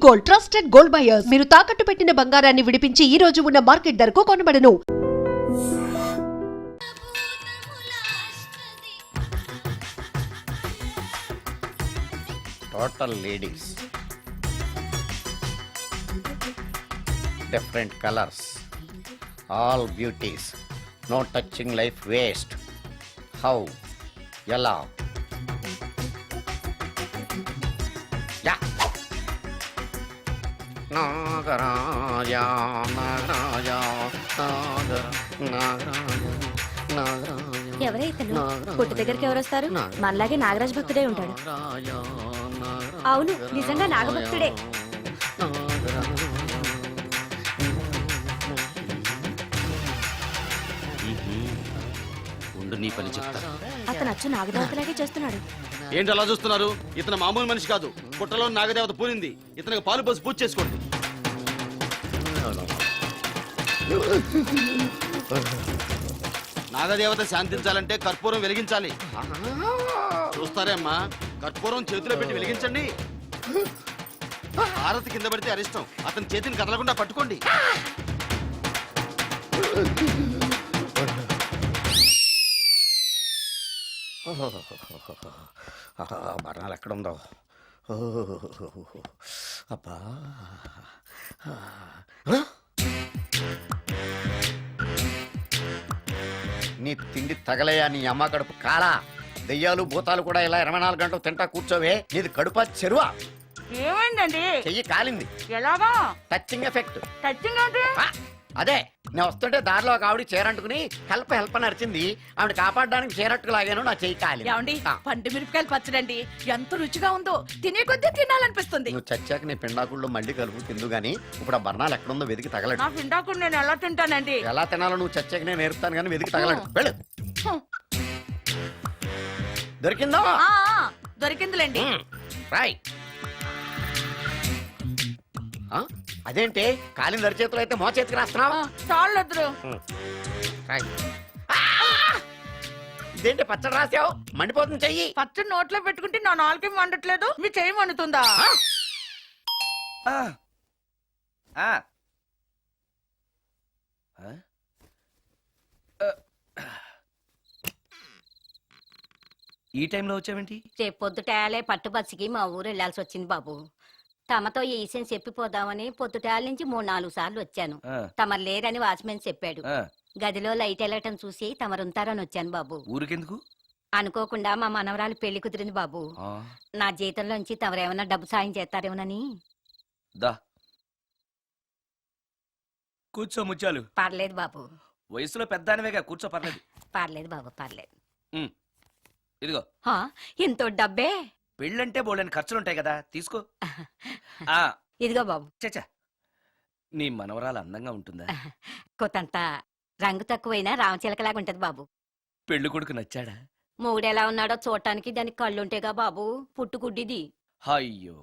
Gold, trusted gold buyers. మీరు తాకట్టు పెట్టిన బంగారాన్ని విడిపించి ఈ రోజు ఉన్న మార్కెట్ ధరకు కొనబడను. Total ladies, different colors, all beauties, no touching life waste. How? Yalla. Yeah. Nagaraja, Nagaraja, Nagaraja, Nagaraja. ఎవరైతను పుట్టు దగ్గరికి ఎవరొస్తారు? మనలాగే నాగరాజ భక్తుడే ఉంటాడు. అవును, నిజంగా నాగభక్తుడే. నీ పని చెప్తా. అతను అచ్చు నాగదేవతలాగే చేస్తున్నాడు. ఏంటి అలా చూస్తున్నారు? ఇతను మామూలు మనిషి కాదు. పుట్టలో నాగదేవత పూనింది. ఇతనికి పాలు పోసి పూజ చేసుకోండి. నాగదేవత శాంతించాలంటే కర్పూరం వెలిగించాలి. చూస్తారే అమ్మా, కర్పూరం చేతిలో పెట్టి వెలిగించండి. హారతి కింద పడితే అరిష్టం. అతని చేతిని కదలకుండా పట్టుకోండి. బర్ణాలు ఎక్కడుందో అబ్బా. నీ తిండి తగలయా నీ అమ్మ కడుపు కాలా. దెయ్యాలు భూతాలు కూడా ఇలా 24 గంటలు తింటా కూర్చోవే. నీది కడుపా చెరువా? ఏమైందండి? చెయ్యి కాలింది. ఎలాగా? Touching effect. టచింగ్ అంటే అదే, నేను వస్తుంటే దారిలో ఒక ఆవిడ చీరంటుకుని హెల్ప్ అని అరిచింది. ఆవిడ కాపాడడానికి చీరట్టుకు లాగాను, నా చెయ్యి కాలి. ఏమండి, పండు మిరపకాయలు పచ్చడండి ఎంత రుచిగా ఉందో, తినే కొద్దీ తినాలనిపిస్తుంది. నువ్వు చచ్చాక నీ పిండాకుల్లో మళ్ళీ కలుపు తిందు గానీ ఇప్పుడు ఆ బర్ణాలు ఎక్కడుందో వెతికి తగలడు. నా పిండాకుడు నేను ఎలా తింటానండి? ఎలా తినాలో నువ్వు చచ్చాక నేను నేర్పుతాను కానీ వెతికి తగలడు. వెళ్ళు. దొరికిందా? దొరికిందిలేండి. రాయ్. అదేంటి కాలిన దరిచేతులు అయితే మో చేతికి రాస్తున్నావా? చాలొద్దు. ఇదేంటి పచ్చడి రాసావు? మండిపోతుంది చెయ్యి. పచ్చడి నోట్లో పెట్టుకుంటే నా నాలుగు వండట్లేదు, మీ చెయ్యి వండుతుందా? ఈ టైంలో వచ్చావేంటి? రేపు పొద్దుటాలే పట్టుబస్సుకి మా ఊరు వెళ్లాల్సి వచ్చింది బాబు. తమతో ఈ విషయం చెప్పిపోదామని పొద్దుటాల నుంచి 3-4 సార్లు వచ్చాను. తమరు లేరని వాచ్మెన్ చెప్పాడు. గదిలో లైట్ వెళ్ళటం చూసి తమరుంటారని వచ్చాను బాబు. ఊరికెందుకు? అనుకోకుండా మా మనవరాలు పెళ్లి కుదిరింది బాబు. నా జీతంలోంచి తమరేమన్నా డబ్బు సాయం చేస్తారేమోనని. దా కూర్చో ముచ్చాలు. పర్లేదు బాబు. వయసులో పెద్దానివేగా, కూర్చో. పర్లేదు. పర్లేదు బాబు, పర్లేదు. ఇదిగో. ఎంతో డబ్బే. పెళ్ళంటే బోళ్ళని ఖర్చులుంటాయి కదా, తీసుకో. ఇదిగో బాబు. చచ్చా, నీ మనవరాలు అందంగా ఉంటుందా? కొత్తంత రంగు తక్కువైనా రామచిలకలాగా ఉంటది బాబు. పెళ్లి కొడుకు నచ్చాడా? మూడెలా ఉన్నాడో చూడటానికి దానికి కళ్ళుంటేగా బాబు, పుట్టుకుడ్డిది. అయ్యో,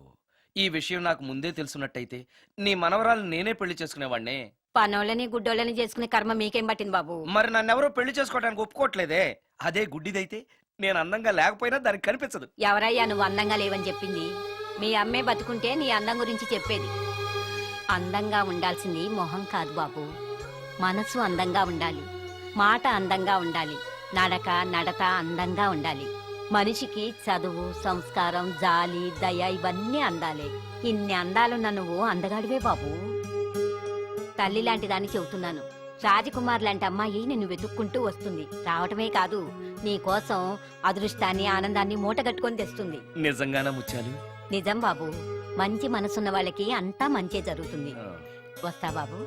ఈ విషయం నాకు ముందే తెలుసున్నట్టయితే నీ మనవరాలు నేనే పెళ్లి చేసుకునేవాడినే. పనోళ్ళని గుడ్డోళ్ళని చేసుకునే కర్మ మీకేం పట్టింది బాబు? మరి నన్నెవరో పెళ్లి చేసుకోవడానికి ఒప్పుకోవట్లేదే. అదే గుడ్డిదైతే నేను అందంగా లేకపోయినా దానికి కనిపించదు. ఎవరయ్యా నువ్వు అందంగా లేవని చెప్పింది? మీ అమ్మే బతుకుంటే నీ అందం గురించి చెప్పేది. అందంగా ఉండాల్సింది మొహం కాదు బాబు, మనసు అందంగా ఉండాలి, మాట అందంగా ఉండాలి, నడత అందంగా ఉండాలి. మనిషికి చదువు, సంస్కారం, జాలి, దయ ఇవన్నీ అందాలే. ఇన్ని అందాలున్న నువ్వు అందగాడివే బాబు. తల్లి లాంటి దాన్ని చెబుతున్నాను. రాజకుమార్ లాంటి అమ్మాయి నిన్ను వెతుక్కుంటూ వస్తుంది. రావటమే కాదు, నీ కోసం అదృష్టాన్ని, ఆనందాన్ని మూటగట్టుకొని తెస్తుంది. నిజంగానా ముత్యాలు? నిజం బాబు. మంచి మనసున్న వాళ్ళకి అంతా మంచే జరుగుతుంది. వస్తా బాబు.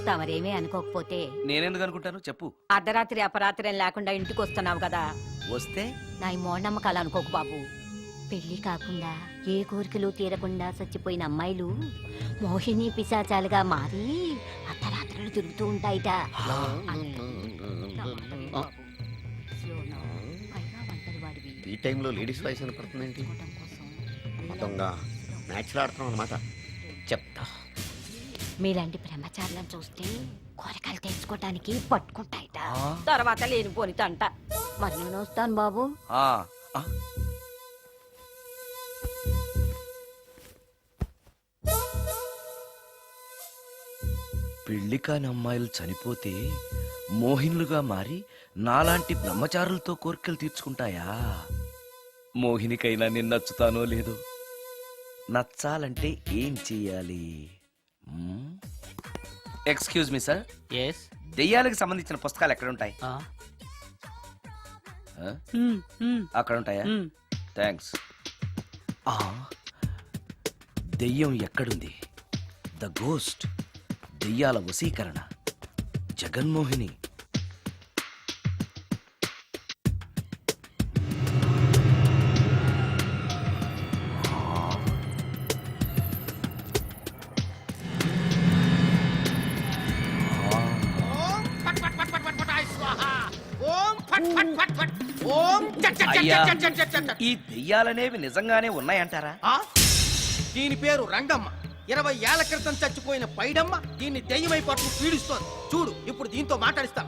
తమరేమీ అనుకోకపోతే. నేనెందుకు అనుకుంటాను చెప్పు. అర్ధరాత్రి అపరాత్రి లేకుండా ఇంటికి వస్తున్నావు కదా, వస్తే నా ఈ మూఢనమ్మకాలు అనుకోకు బాబు. పెళ్లి కాకుండా ఏ కోరికలు తీరకుండా చచ్చిపోయిన అమ్మాయిలు మోహిని పిశాచాలుగా మారి అర్ధరాత్రులు తిరుగుతూ ఉంటాయిట. ఈ టైంలో లేడీస్ వాయిస్ వినపడుతుందేంటి? మొత్తంగా మ్యాచ్లు ఆడుతున్నాం అనమాట. చెప్తా. మీలాంటి బ్రహ్మచారులను చూస్తే కోరికలు తెచ్చుకోవటానికి పట్టుకుంటాయిట. తర్వాత లేనిపోని తంట. మరి నేను వస్తాను బాబు. పెళ్లి కాని అమ్మాయిలు చనిపోతే మోహినులుగా మారి నాలాంటి బ్రహ్మచారులతో కోరికలు తీర్చుకుంటాయా? మోహినికైనా నేను నచ్చుతానో లేదో. నచ్చాలంటే ఏం చెయ్యాలి? ఎక్స్క్యూజ్ మీ సార్, ఎస్ దెయ్యాలకు సంబంధించిన పుస్తకాలు ఎక్కడ ఉంటాయి? అక్కడ ఉంటాయా? థ్యాంక్స్. దెయ్యం ఎక్కడుంది? ద గోస్ట్, దెయ్యాల వశీకరణ, జగన్మోహిని. అయ్యా, ఈ దెయ్యాలనేవి నిజంగానే ఉన్నాయంటారా? దీని పేరు రంగమ్మ. 20 ఏళ్ల క్రితం చచ్చిపోయిన పైడమ్మ దీన్ని దెయ్యమై పట్టు పీడిస్తోంది. చూడు, ఇప్పుడు దీంతో మాట్లాడిస్తా.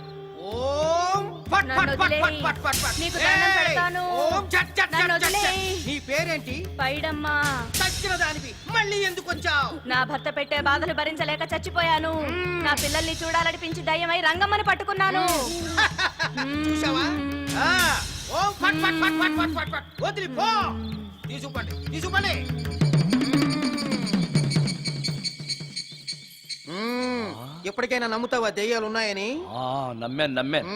ఓం ఫట్ నన్ను ఫట్ ఫట్ వదిలేయ్. ఫట్ ఫట్ ఫట్. నీకు దండం ఏయ్! పెడతాను. ఓం చట్ చట్ నన్ను చట్ చట్ చట్. వదిలేయ్. నీ పేరేంటి? పైడమ్మా, చచ్చిన దానివి మళ్ళీ ఎందుకు వచ్చావు? నా భర్త పెట్టే బాధలు భరించలేక చచ్చిపోయాను. నా పిల్లల్ని చూడాలనిపించి దయ్యమై రంగమ్మని పట్టుకున్నాను. చూసావా? ఆ, ఓం ఫట్ ఫట్ ఫట్ ఫట్ ఫట్ ఫట్ ఫట్. వదిలి పో. తీసుకుపండి, తీసుకుపండి. ఎప్పటికైనా నమ్ముతావా దెయ్యాలు ఉన్నాయని? నమ్మాను.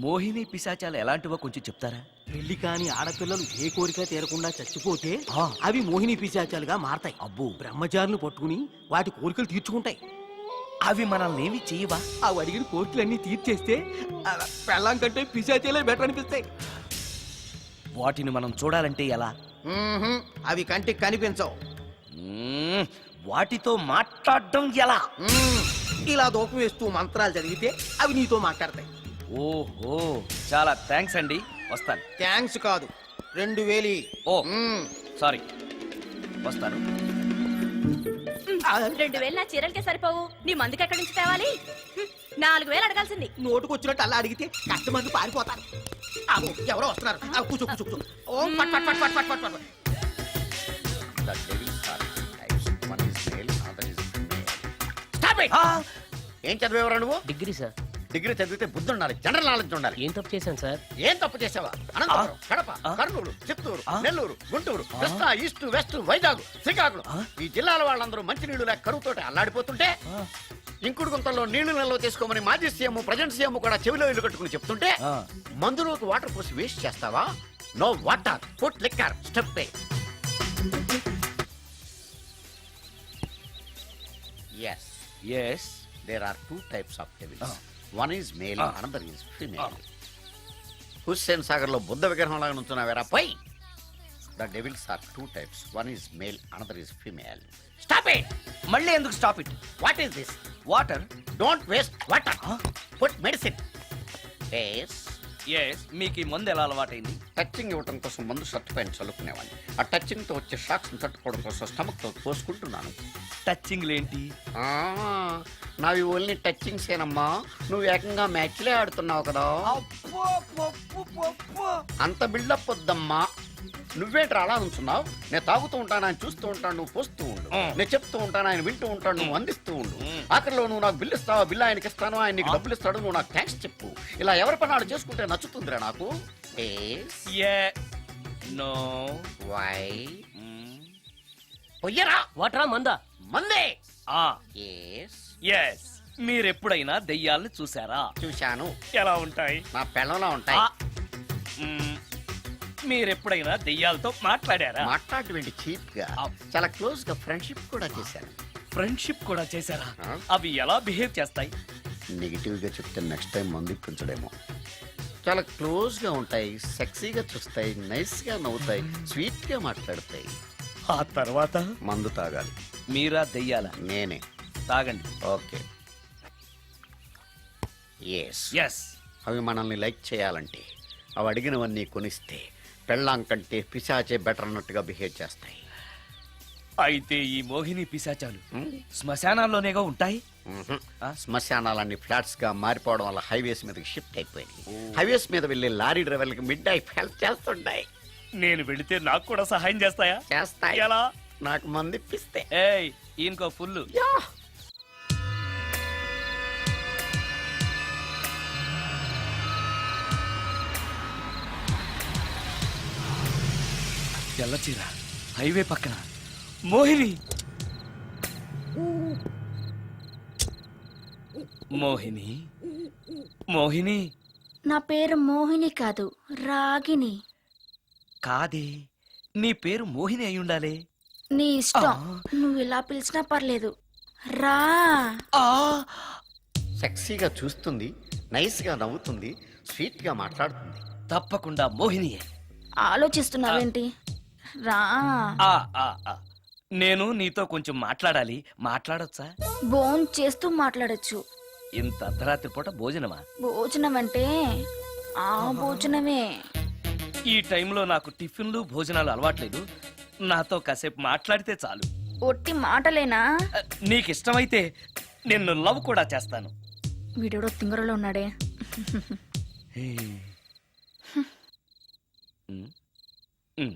మోహిని పిశాచాలు ఎలాంటివో కొంచెం చెప్తారా? పెళ్లి కాని ఆడపిల్లలు ఏ కోరిక తీరకుండా చచ్చిపోతే అవి మోహిని పిశాచాలుగా మారతాయి. అబ్బో, బ్రహ్మచారులు పట్టుకుని వాటి కోరికలు తీర్చుకుంటాయి. అవి మనల్ని ఏమి చేయవా? అవి అడిగిన కోరికలన్నీ తీర్చేస్తే పెళ్ళాం కంటే పిశాచాలే బెటర్ అనిపిస్తాయి. వాటిని మనం చూడాలంటే ఎలా? అవి కంటికి కనిపించవు. వాటితో మాట్లాడడం ఎలా? ఇలా దూపం వేస్తూ మంత్రాలు చదివితే అవి నీతో మాట్లాడతాయి. ఓహో, చాలా థ్యాంక్స్ అండి, వస్తాను. థ్యాంక్స్ కాదు, 2000. ఓ సారీ, వస్తాను. 2000 నా చీరలకే సరిపోవు. నీ మందుకి ఎక్కడి నుంచి తేవాలి? 4000 అడగాల్సింది. నోటుకు వచ్చినట్టు అలా అడిగితే కస్టమర్లు పారిపోతారు. అబ్బో, ఎవరో వస్తున్నారు. కూర్చో కూర్చో కూర్చో. ఓం పట్ పట్ పట్ పట్ పట్ పట్ పట్. The devil's are types. One is male, other is female. Stop it! ఏం చదివేవరా నువ్వు? Degree sir. డిగ్రీ చదివితే బుద్ధి ఉండాలి, జనరల్ నాలెడ్జ్ ఉండాలి. ఏం తప్పు చేశాను సార్? ఏం తప్పు చేసావా? అనంతపురం, కడప, కర్నూలు, చిత్తూరు, నెల్లూరు, గుంటూరు, కృష్ణా, ఈస్ట్, వెస్ట్, వైజాగ్, శ్రీకాకుళం, ఈ జిల్లాల వాళ్ళందరూ మంచినీళ్లు లేక కరువుతోటి అల్లాడిపోతుంటే ఇంకుడు గుంతల్లో నీళ్లు నిల్వ తీసుకోమని మాజీ సీఎం, ప్రజెంట్ సీఎం కూడా చెవిలో ఇల్లు కట్టుకుని చెప్తుంటే మందులోకి వాటర్ పోసి వేస్ట్ చేస్తావా? No water, put liquor, step pay. Yes, yes, there are two types of devils. One is male, another is female. Hussain Sagar లో బుద్ధ విగ్రహం లాగా నుంచున్నావేరా పై. The devils are two types. One is male, another is female. Stop it! మళ్ళీ ఎందుకు stop it? What is this? Water. Don't waste water. Put medicine. Yes. Yes, మీకు ఈ మందు ఎలా అలవాటైంది? టచింగ్ ఇవ్వడం కోసం ముందు షర్ట్ పైన చల్లుకునేవాడిని. ఆ టచింగ్ తో వచ్చే షాక్స్ తట్టుకోవడం కోసం స్టమక్ తో పోసుకుంటున్నాను. టచింగ్ లేంటి? నావి ఓన్లీ టచింగ్స్ ఏనమ్మా. నువ్వు ఏకంగా మ్యాచ్లే ఆడుతున్నావు కదా. అంత బిల్డప్ వద్దమ్మా. నువ్వేంట్రా అలా ఉంచున్నావు? నేను తాగుతూ ఉంటాను, ఆయన చూస్తూ ఉంటాను, నువ్వు పోస్తూ ఉండు. నేను చెప్తూ ఉంటాను, ఆయన వింటూ ఉంటాడు, నువ్వు అందిస్తూ ఉండు. ఆఖరిలో నువ్వు నాకు బిల్లు ఇస్తావా, బిల్లు ఆయనకి ఇస్తాను, ఆయన నీకు డబ్బులు ఇస్తాడు, నువ్వు నాకు థ్యాంక్స్ చెప్పు. ఇలా ఎవరి పని ఆడు చేసుకుంటే నచ్చుతుందిరా నాకు. నో. వై? పొయ్యరా. వాటరా మందా? మందే. ఎస్, మీరెప్పుడైనా దెయ్యాల్ని చూసారా? చూశాను. ఎలా ఉంటాయి? నా పెళ్ళంలో ఉంటాయి. మీరెప్పుడైనా దెయ్యాలతో మాట్లాడారా? మాట్లాడేటువంటి చీప్ గా, చాలా క్లోజ్ గా ఫ్రెండ్షిప్ కూడా చేశాను. ఫ్రెండ్షిప్ కూడా చేశారా? అవి ఎలా బిహేవ్ చేస్తాయి? నెగిటివ్ గా చెప్తే నెక్స్ట్ టైం మందు ఇప్పించడేమో. చాలా క్లోజ్ గా ఉంటాయి, సెక్సీగా చూస్తాయి, నైస్ గా నవ్వుతాయి, స్వీట్ గా మాట్లాడతాయి. ఆ తర్వాత మందు తాగాలి. మీరా దెయ్యాల? నేనే. తాగండి. ఓకే. ఎస్. ఎస్. అవి మనల్ని లైక్ చేయాలంటే అవి అడిగినవన్నీ కొనిస్తే పెళ్ళాం కంటే పిశాచే బెటర్ అన్నట్టుగా బిహేవ్ చేస్తాయి. అయితే ఈ మోహిని పిశాచాలు శ్మశానాల్లోనేగా ఉంటాయి? శ్మశానాలన్నీ ఫ్లాట్స్ గా మారిపోవడం వల్ల హైవేస్ మీదకి షిఫ్ట్ అయిపోయింది. హైవేస్ మీద వెళ్ళే లారీ డ్రైవర్లకి మిడ్ నైట్ హెల్ప్ చేస్తుంటాయి. నేను వెళితే నాకు కూడా సహాయం చేస్తాయా? చేస్తాయి. ఎలా? నాకు మంది ఇప్పిస్తే. ఏయ్, ఈయనకో ఫుల్. తెల్లచీర హైవే పక్కన మోహిని మోహిని మోహిని నా పేరు మోహిని కాదు, రాగిని. కాదే, నీ పేరు మోహిని అయి ఉండాలే. నీ ఇష్టం, ఆ. నువ్వు ఇలా పిలిచినా పర్లేదు. రా. ఆ సెక్సీగా చూస్తుంది, నైస్ గా నవ్వుతుంది, స్వీట్ గా మాట్లాడుతుంది. తప్పకుండా మోహినియే. ఆలోచిస్తున్నావేంటి? రా. ఆ ఆ ఆ. నేను నీతో కొంచెం మాట్లాడాలి, మాట్లాడొచ్చా? బోన్ చేస్తూ మాట్లాడొచ్చు. ఇంత అర్ధరాత్రి పూట భోజనమా? భోజనం అంటే ఆ భోజనమే. ఈ టైంలో నాకు టిఫిన్లు భోజనాలు అలవాట్లేదు. నాతో కాసేపు మాట్లాడితే చాలు. ఒట్టి మాటలేనా? నీకిష్టమైతే నిన్ను లవ్ కూడా చేస్తాను. వీడెవడో తింగరలో ఉన్నాడే. ఉమ్, ఉమ్,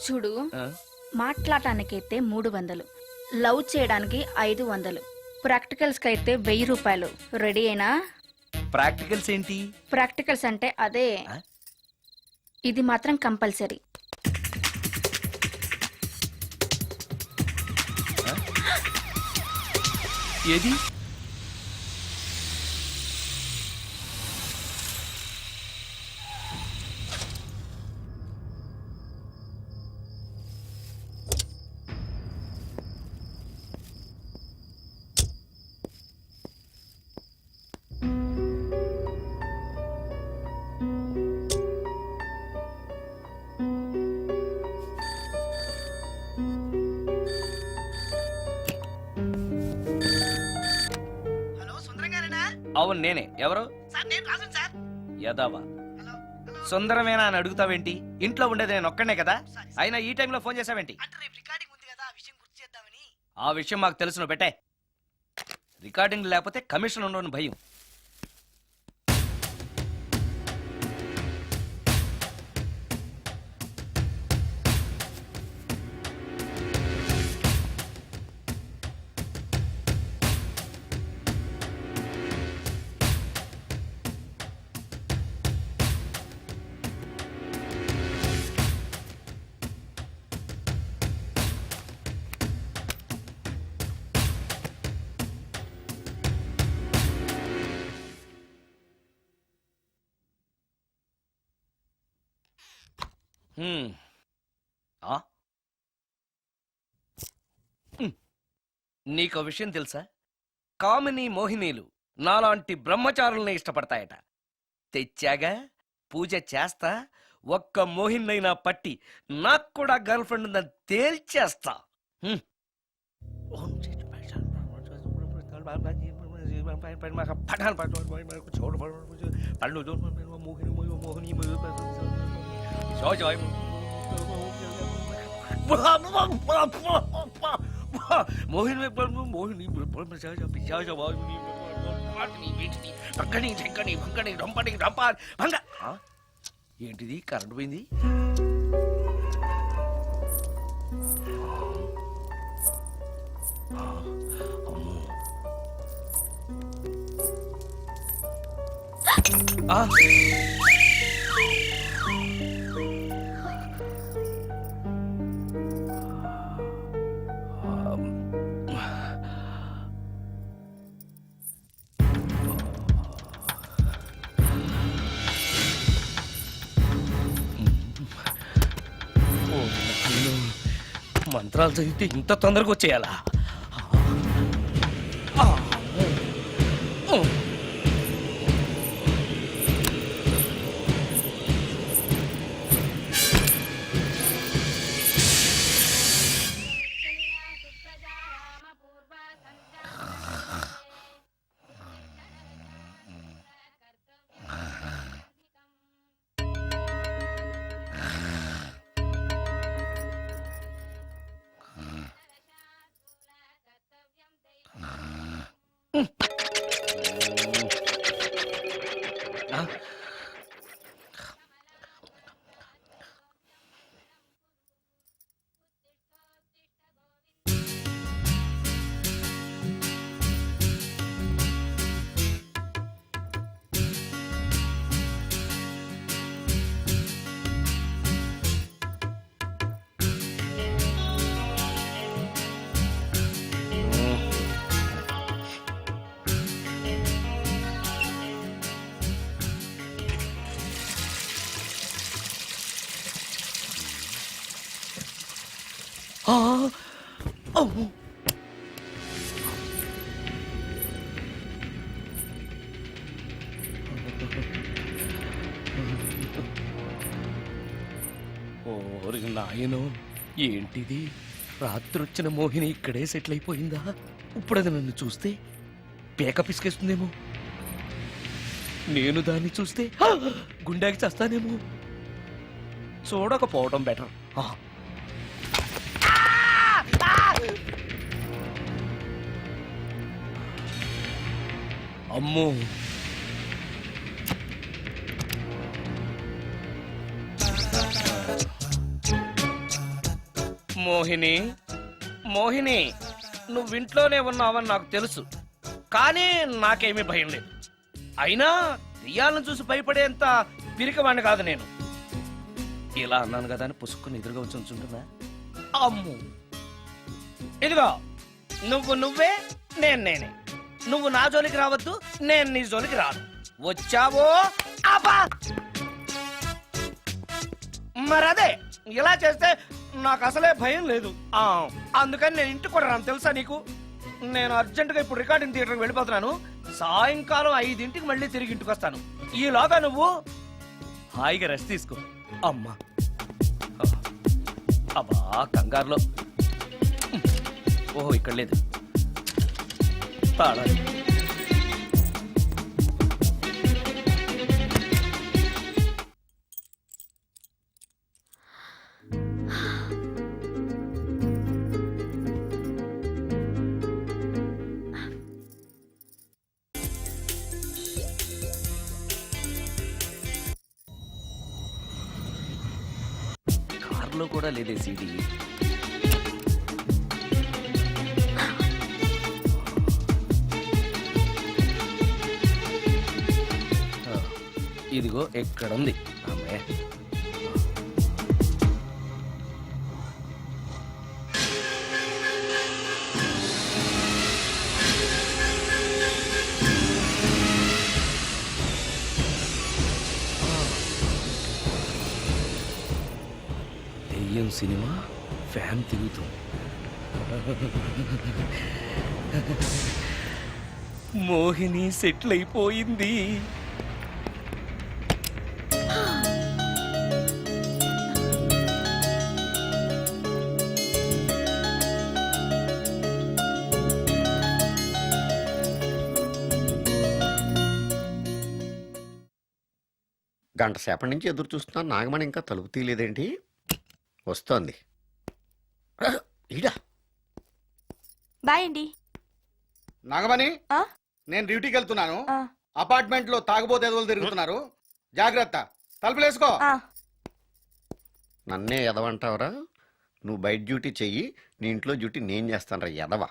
చూడు, ఆ, మాట్లాడటానికైతే 300, లవ్ చేయడానికి 500, ప్రాక్టికల్స్కి అయితే 1000 రూపాయలు. రెడీ అయినా? ప్రాక్టికల్స్ ఏంటి? ప్రాక్టికల్స్ అంటే అదే. ఆ? ఇది మాత్రం కంపల్సరీ. ఏది? హలో, సుందరం గారేనా? అవును నేనే. ఎవరు? సార్, నేను రాజు సార్. యదవా. Hello, hello. సుందరమేనా అని అడుగుతావేంటి? ఇంట్లో ఉండేది నేను ఒక్కనే కదా. అయినా ఈ టైంలో ఫోన్ చేసావేంటి? అంటే రేపు రికార్డింగ్ ఉంది కదా, ఆ విషయం గుర్తు చేద్దామని. ఆ విషయం మాకు తెలుసును, పెట్టే. రికార్డింగ్ లేకపోతే కమిషన్ ఉండని భయం. హ్మ్. ఆ? హ్మ్. నీకో విషయం తెలుసా? కామిని మోహినీలు నాలాంటి బ్రహ్మచారుల్ని ఇష్టపడతాయట. తెచ్చాగా, పూజ చేస్తా, ఒక్క మోహిన్నైనా పట్టి నాకు కూడా గర్ల్ ఫ్రెండ్ ఉందని తేల్చేస్తా. హ్మ్. ఏంటిది? కరెంట్ పోయింది. అమ్మో. ఆ! మంత్రాలు చదివితే ఇంత తొందరగా వచ్చేయాలా? ఆ! అమ్మో! ఓరి నాయనో, ఏంటిది? రాత్రొచ్చిన మోహిని ఇక్కడే సెటిల్ అయిపోయిందా? ఇప్పుడు అది నన్ను చూస్తే పేక పిసికేస్తుందేమో. నేను దాన్ని చూస్తే గుండెకి చస్తానేమో. చూడకపోవడం బెటర్. అమ్మో, మోహిని, మోహిని, నువ్వింట్లోనే ఉన్నావని నాకు తెలుసు, కానీ నాకేమీ భయం లేదు. అయినా దెయ్యాలను చూసి భయపడేంత పిరికవాణ్ణి కాదు నేను. ఇలా అన్నాను కదా అని పుసుక్కుని ఎదురుగా వచ్చి ఉంచుంటుందా? అమ్ము, ఇదిగో నువ్వే, నేనే. నువ్వు నా జోలికి రావద్దు, నేను నీ జోలికి రాను. వచ్చావో అబ్బా! మరదే, ఇలా చేస్తే నాకు అసలే భయం లేదు. అందుకని నేను ఇంటికి కూడా రాను, తెలుసా నీకు? నేను అర్జెంటుగా ఇప్పుడు రికార్డింగ్ థియేటర్కి వెళ్ళిపోతున్నాను. సాయంకాలం 5ంటికి మళ్ళీ తిరిగి ఇంటికి వస్తాను. ఈలోగా నువ్వు హాయిగా రెస్ట్ తీసుకో. అమ్మా, అబ్బా కంగారులో. ఓహో, ఇక్కడ లేదు తాళాలి. కార్లో కూడా లేదే సీడీ. ఇదిగో ఎక్కడుంది అమ్మే. దెయ్యం సినిమా ఫ్యాన్ తిరుగుతుంది. మోహిని సెటిల్ అయిపోయింది. గంట సేపటి నుంచి ఎదురు చూస్తున్నాను, నాగమణి ఇంకా తలుపు తీయలేదేంటి? వస్తోంది. ఈడా బాయ్ అండి. నాగమణి, ఆ? నేను డ్యూటీకి వెళ్తున్నాను. ఆ. అపార్ట్మెంట్ లో తాగుబోతు ఎదవలు తిరుగుతున్నారు, జాగ్రత్త. తలుపులేసుకో. నన్నే ఎదవంటావరా? నువ్వు బయట డ్యూటీ చెయ్యి, నీ ఇంట్లో డ్యూటీ నేను చేస్తాను రా ఎదవా.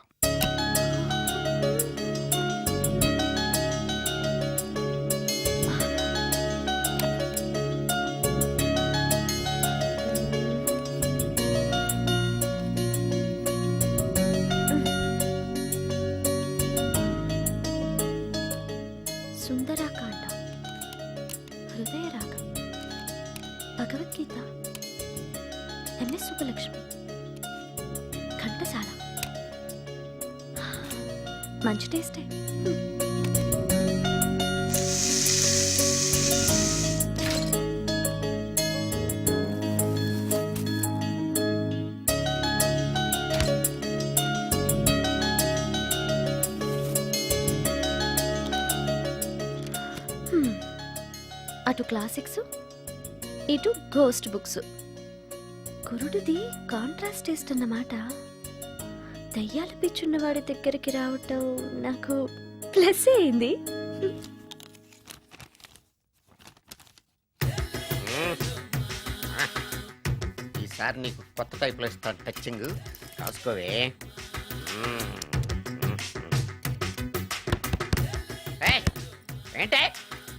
సుందరాకాండ, హృదయ రాగం, భగవద్గీత, ఎంఎస్ సుబ్బలక్ష్మి, ఘంటసాల. మంచి టేస్టే. అటు క్లాసిక్స్, ఇటు గోస్ట్ బుక్స్. కురుడిది కాంట్రాస్ట్ టేస్ట్ అన్నమాట. దయ్యాల పిచ్చున్న వాడి దగ్గరికి రావటం నాకు ప్లస్ అయింది. ఈసారి నీకు కొత్త టైప్లో ఇస్తాను టచ్చింగ్, కాసుకోవే. ఏంటే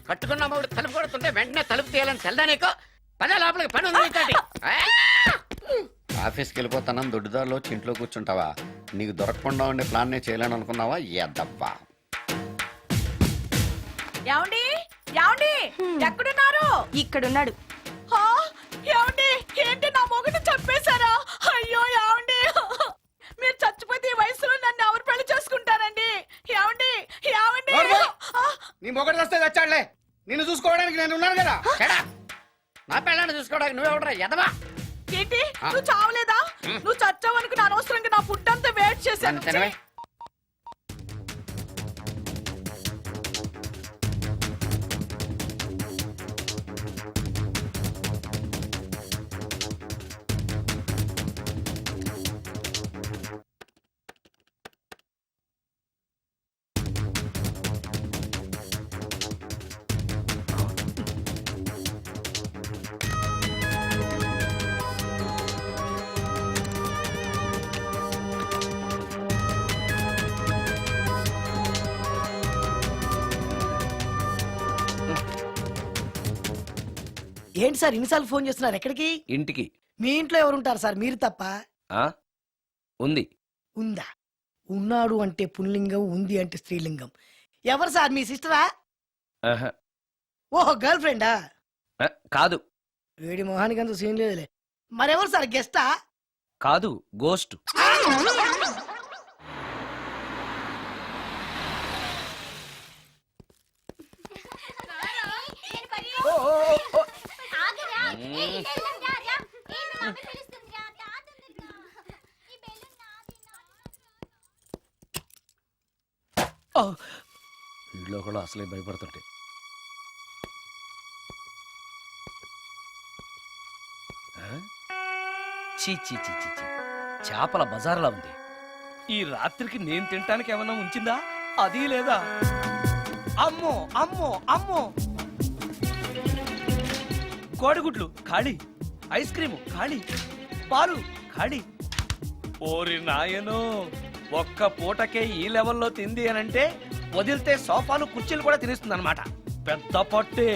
కట్టుకున్న మూడు తలుపు కొడుతుంటే వెంటనే తలుపు తీయాలని తెల్దా నీకు? పదే లోపలికి పని ఉంది. ఆఫీస్కి వెళ్ళిపోతానని దొడ్డిదారిలో ఇంట్లో కూర్చుంటావా? నీకు దొరకకుండా ఉండే ప్లాన్ నే చేయాలని అనుకున్నావా? ఎద్దబ్బా. ఏమండి ఏమండి ఎక్కడున్నారు? ఇక్కడున్నాడు. ఏమండి ఏంటి నా మొగుడు చంపేశారా? అయ్యో ఏమండి మొగడు వస్తే తెచ్చాడులే నిన్ను చూసుకోవడానికి నేను ఉన్నాను కదా. చెడా. నా పిల్లని చూసుకోవడానికి నువ్వెవడరా ఎదవా? ఏంటి నువ్వు చావలేదా? నువ్వు చచ్చావనుకుని అనవసరంగా నా ఫుడ్ అంతా వేట్ చేశాను. అంతేనే. ఏంటి సార్ ఇన్నిసార్లు ఫోన్ చేస్తున్నారు? ఎక్కడికి? ఇంటికి. మీ ఇంట్లో ఎవరుంటారు సార్, మీరు తప్ప? ఆ ఉంది. ఉందా? ఉన్నాడు అంటే పుల్లింగం, ఉంది అంటే స్త్రీలింగం. ఎవరు సార్, మీ సిస్టరా? ఆహా. ఓహో, గర్ల్ ఫ్రెండా? కాదు. వేడి మొహానికి అంత సీన్ లేదులే. మరెవరు సార్, గెస్టా? కాదు, గోస్ట్. వీళ్ళు కూడా అసలే భయపడుతుంటే. చీ చీ చీ చీ చీ. చేపల బజార్లా ఉంది. ఈ రాత్రికి నేను తినటానికి ఏమన్నా ఉంచిందా? అది లేదా? అమ్మో అమ్మో అమ్మో! కోడిగుడ్లు ఖాళీ, ఐస్ క్రీము ఖాళీ, పాలు ఖాళీ. ఓరి నాయనో, ఒక్క పూటకే ఈ లెవెల్లో తింది అనంటే వదిలితే సోఫాలు కుర్చీలు కూడా తినేస్తుంది అనమాట. పెద్ద పట్టే.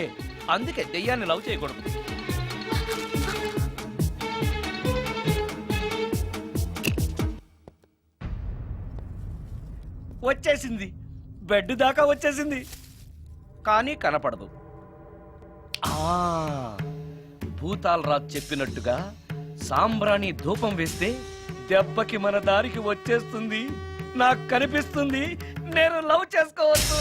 అందుకే దెయ్యాన్ని లవ్ చేయకూడదు. వచ్చేసింది, బెడ్ దాకా వచ్చేసింది, కానీ కనపడదు. భూతాల్ రాజ్ చెప్పినట్టుగా సాంబ్రాణి ధూపం వేస్తే దెబ్బకి మన దారికి వచ్చేస్తుంది. నాకు కనిపిస్తుంది, నేను లవ్ చేసుకోవచ్చు.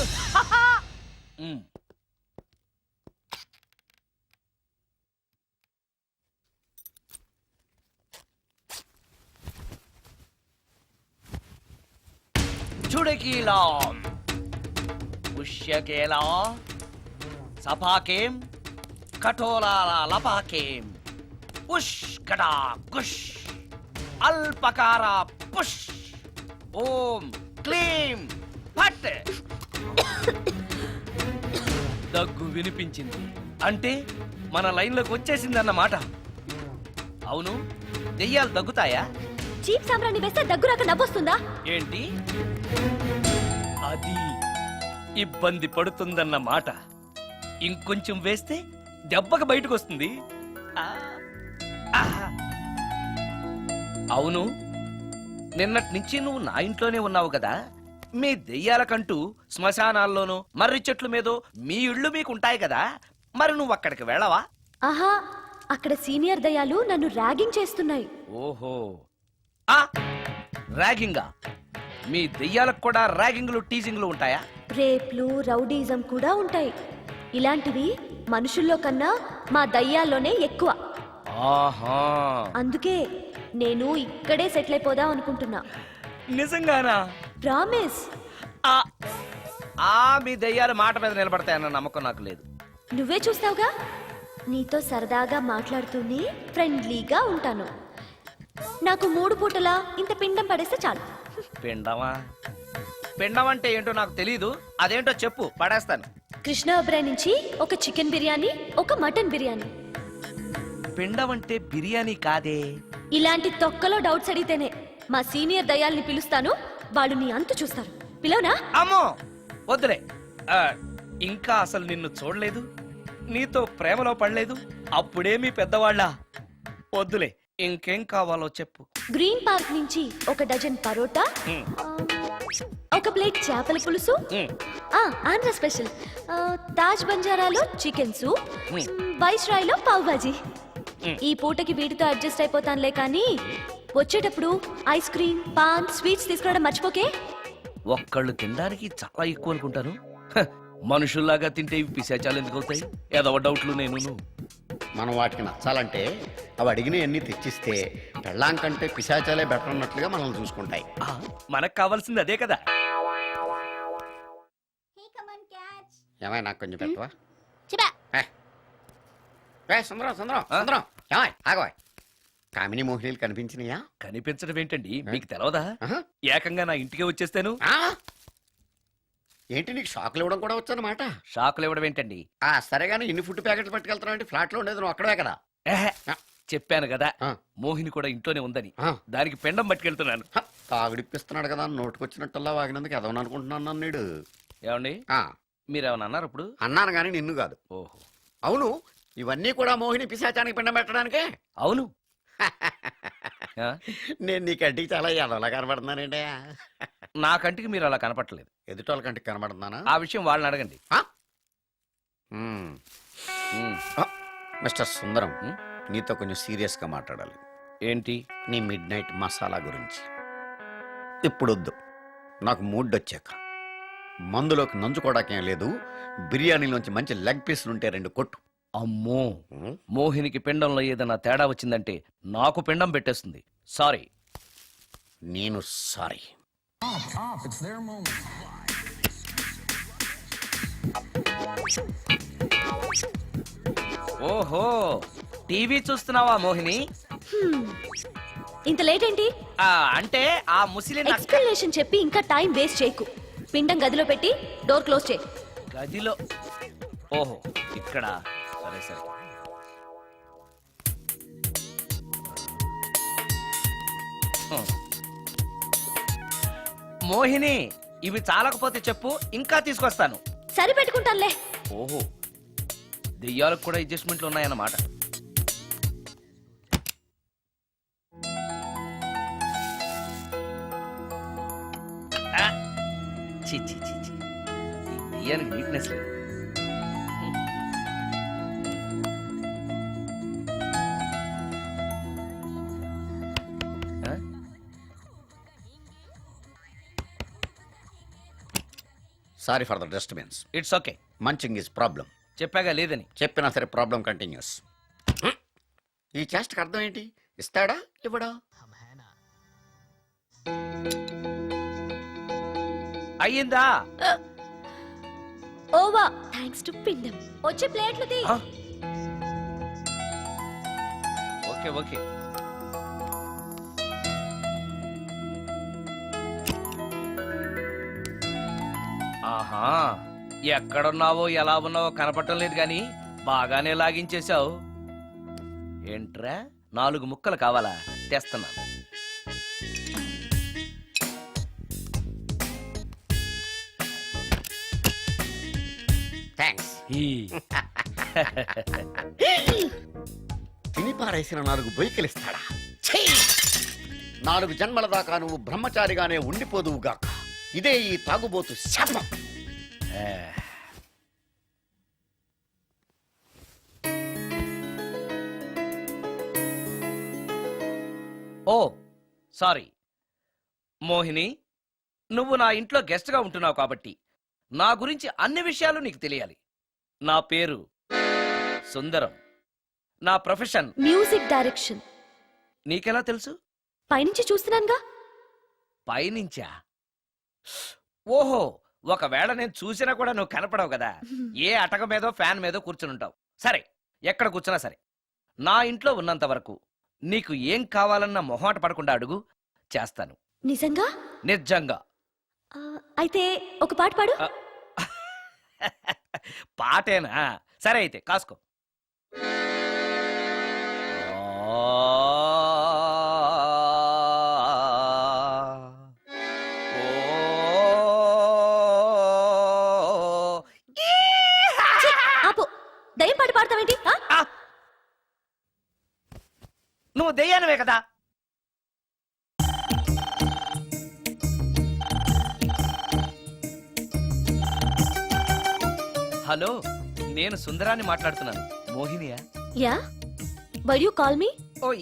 చుడకీలా పుష్యకేలా సపాకేం కఠోలాల లపాకేం ఉష్ కడా కుష్ అల్పకార పుష్ ఓం క్లీం ఫట్. దగ్గు వినిపించింది అంటే మన లైన్లోకి వచ్చేసింది అన్నమాట. అవును, దెయ్యాలు దగ్గుతాయా? చీప్ సాంబ్రాన్ని వేస్తే దగ్గు రాక నవ్వొస్తుందా? ఏంటి అది? ఇబ్బంది పడుతుందన్న మాట. ఇంకొంచెం వేస్తే దెబ్బకి బయటకు వస్తుంది. అవును, నిన్నటి నుంచి నువ్వు నా ఇంట్లోనే ఉన్నావు కదా. మీ దెయ్యాలకంటూ శ్మశానాల్లోనూ మర్రి చెట్ల మీదో మీ ఇళ్ళు మీకుంటాయి కదా, మరి నువ్వు అక్కడికి వెళ్ళవా? ఆహా, అక్కడ సీనియర్ దయాలు నన్ను ర్యాగింగ్ చేస్తున్నాయి. ఓహో, ర్యాగింగా? మీ దెయ్యాలకు కూడా ర్యాగింగ్లు టీజింగ్లు ఉంటాయా? రేప్లు, రౌడీజం కూడా ఉంటాయి. ఇలాంటివి మనుషుల్లో కన్నా మా దయ్యాల్లోనే ఎక్కువ. ఆహా, అందుకే నేను ఇక్కడే సెటిల్ అయిపోదాం అనుకుంటున్నా. నిజంగానా? ప్రామిస్. మీ దెయ్యాలు మాట మీద నిలబడతాయన్న నమ్మకం నాకు లేదు. నువ్వే చూస్తావుగా. నీతో సరదాగా మాట్లాడుతూనే ఫ్రెండ్లీగా ఉంటాను. నాకు 3 పూటలా ఇంత పిండం పడేస్తే చాలు. పిండమా? పిండం అంటే ఏంటో నాకు తెలీదు. అదేంటో చెప్పు, పడేస్తాను. కృష్ణ ఒబ్రాయ్ నుంచి ఒక చికెన్ బిర్యానీ, ఒక మటన్ బిర్యానీ. పిండం అంటే బిర్యానీ కాదే. ఇలాంటి తొక్కలో డౌట్స్ అడిగితేనే మా సీనియర్ దయాల్ని పిలుస్తాను. వాళ్ళు నీ అంతు చూస్తారు. పిలవనా? అమ్మో వద్దులే. ఇంకా అసలు నిన్ను చూడలేదు, నీతో ప్రేమలో పడలేదు. అప్పుడేమీ పెద్దవాళ్ళ. వద్దులే, ఇంకేం కావాలో చెప్పు. గ్రీన్ పార్క్ నుంచి ఒక డజన్ పరోటా, ఒక ప్లేట్ చేపల పులుసు, ఆంధ్ర స్పెషల్ తాజ్ బంజారాలో చికెన్ సూప్, వైస్రాయ్లో పావ్ భాజీ. ఈ పూటకి వీటితో అడ్జస్ట్ అయిపోతానులే, కానీ వచ్చేటప్పుడు ఐస్ క్రీమ్, పాన్, స్వీట్స్ తీసుకురావడం మర్చిపోకే. ఒక్కళ్ళు తినడానికి చాలా ఎక్కువ అనుకుంటాను. మనుషుల్లాగా తింటే ఇవి పిశాచాలు ఎందుకు అవుతాయి? ఏదో డౌట్లు నేను మనం వాటికి నచ్చాలంటే అవి అడిగిన అన్ని తెచ్చిస్తే పెళ్ళాం కంటే పిశాచాలే బెటర్ అన్నట్లుగా మనల్ని చూసుకుంటాయి. మనకు కావాల్సింది అదే కదా. ఏమై నాకు కొంచెం పెట్టవా? చిబా సుందరం సుందరం సుందరం ఏమై ఆగవా? కామిని మోహినీలు కనిపించినాయా? కనిపించడం ఏంటండి, మీకు తెలవదా? ఆహా. ఏకంగా నా ఇంటికి వచ్చేస్తాను. ఆ? ఏంటి నీకు షాకులు ఇవ్వడం కూడా వచ్చానమాట? షాకులు ఇవ్వడం ఏంటండి? సరేగాని ఇన్ని ఫుడ్ ప్యాకెట్లు పట్టుకెళ్తున్నావు అంటే ఫ్లాట్ లో ఉండేది నువ్వు అక్కడే కదా. ఏహే, చెప్పాను కదా ఆ. మోహిని కూడా ఇంట్లోనే ఉందని. ఆ. దానికి పెండం పట్టుకెళ్తున్నాను. తాగుడిప్పిస్తున్నాడు కదా నోటుకొచ్చినట్టల్లా వాగినందుకు ఎదవని అనుకుంటున్నాను నీడు. ఏమండి, మీరేమన్నా అన్నారు ఇప్పుడు? అన్నాను గాని నిన్ను కాదు. ఓహో, అవును, ఇవన్నీ కూడా మోహిని పిశాచానికి పిండం పెట్టడానికే. అవును. ఆ? నేను నీ కంటికి చాలా ఎదవలా కనబడుతున్నానండి. నా కంటికి మీరు అలా కనపట్టలేదు. ఎదుటోళ్ళ కంటికి కనబడుతున్నానా? ఆ విషయం వాళ్ళని అడగండి. మ్మ్. ఉమ్, మిస్టర్ సుందరం, మ్మ్? నీతో కొంచెం సీరియస్ గా మాట్లాడాలి. ఏంటి? నీ మిడ్ నైట్ మసాలా గురించి. ఇప్పుడొద్దు, నాకు మూడ్ వచ్చాక. మందులోకి నంచుకోవడాకేం లేదు, బిర్యానీలోంచి మంచి లెగ్ పీసులు ఉంటే 2 కొట్టు. అమ్మో, మోహినికి పిండంలో ఏదైనా తేడా వచ్చిందంటే నాకు పిండం పెట్టేస్తుంది. సారీ. నేను సారీ. ఓహో, టీవీ చూస్తున్నావా మోహిని? ఇంత లేట్ ఏంటి? అంటే ఆ ముసిలి నక్క ఎక్స్ప్లెనేషన్ చెప్పి ఇంకా టైం వేస్ట్ చేయకు. పిండం గదిలో పెట్టి డోర్ క్లోజ్ చేయి. గదిలో. ఓహో, ఇక్కడ. సరే సరే. మోహిని, ఇవి చాలకపోతే చెప్పు, ఇంకా తీసుకొస్తాను. సరి పెట్టుకుంటానులే. ఓహో, దెయ్యాలకు కూడా అడ్జస్ట్మెంట్లు ఉన్నాయన్నమాట. ఆ, ఛీ, ఛీ, ఛీ, ఛీ. ఈ దెయ్యానికి నీట్నెస్ లేదు. ఆ? Sorry for the disturbance. It's okay. Munching is problem. చెప్పాగా లేదని. చెప్పినా సరే ప్రాబ్లం కంటిన్యూస్. ఈ చేష్టకి అర్థం ఏంటి? ఇస్తాడా ఇవ్వడా? అయ్యిందా? ఓవా థ్యాంక్స్ టు పిండం. వచ్చే ప్లేట్లు తీ. ఆ? Okay okay. ఆహా, ఎక్కడున్నావో ఎలా ఉన్నావో కనపడటం లేదు గాని బాగానే లాగించేశావు. ఏంట్రా, 4 ముక్కలు కావాలా? తెస్తున్నాను. థ్యాంక్స్. తిని పారేసిన 4 బొయ్యికలిస్తాడా? 4 జన్మల దాకా నువ్వు బ్రహ్మచారిగానే ఉండిపోదువుగాక. ఇదే ఈ తాగుబోతు శాపం. ఓ సారీ మోహిని, నువ్వు నా ఇంట్లో గెస్ట్ గా ఉంటున్నావు కాబట్టి నా గురించి అన్ని విషయాలు నీకు తెలియాలి. నా పేరు సుందరం. నా ప్రొఫెషన్ మ్యూజిక్ డైరెక్షన్. నీకెలా తెలుసు? పైనుంచి చూస్తున్నానుగా. పైనుంచా? ఓహో, ఒకవేళ నేను చూసినా కూడా నువ్వు కనపడవు కదా. ఏ అటక మీదో ఫ్యాన్ మీదో కూర్చునుంటావు. సరే, ఎక్కడ కూర్చున్నా సరే, నా ఇంట్లో ఉన్నంత వరకు నీకు ఏం కావాలన్న మొహాట పడకుండా అడుగు, చేస్తాను. నిజంగా? నిజంగా. అయితే ఒక పాట పాడు. పాటేనా? సరే అయితే కాసుకో. ఆపు. దయ్యం పాట పాడతావేంటి? నువ్వు దెయ్యానివే కదా. హలో, నేను సుందరాన్ని మాట్లాడుతున్నాను. మోహినియా? Yeah. Why you call me?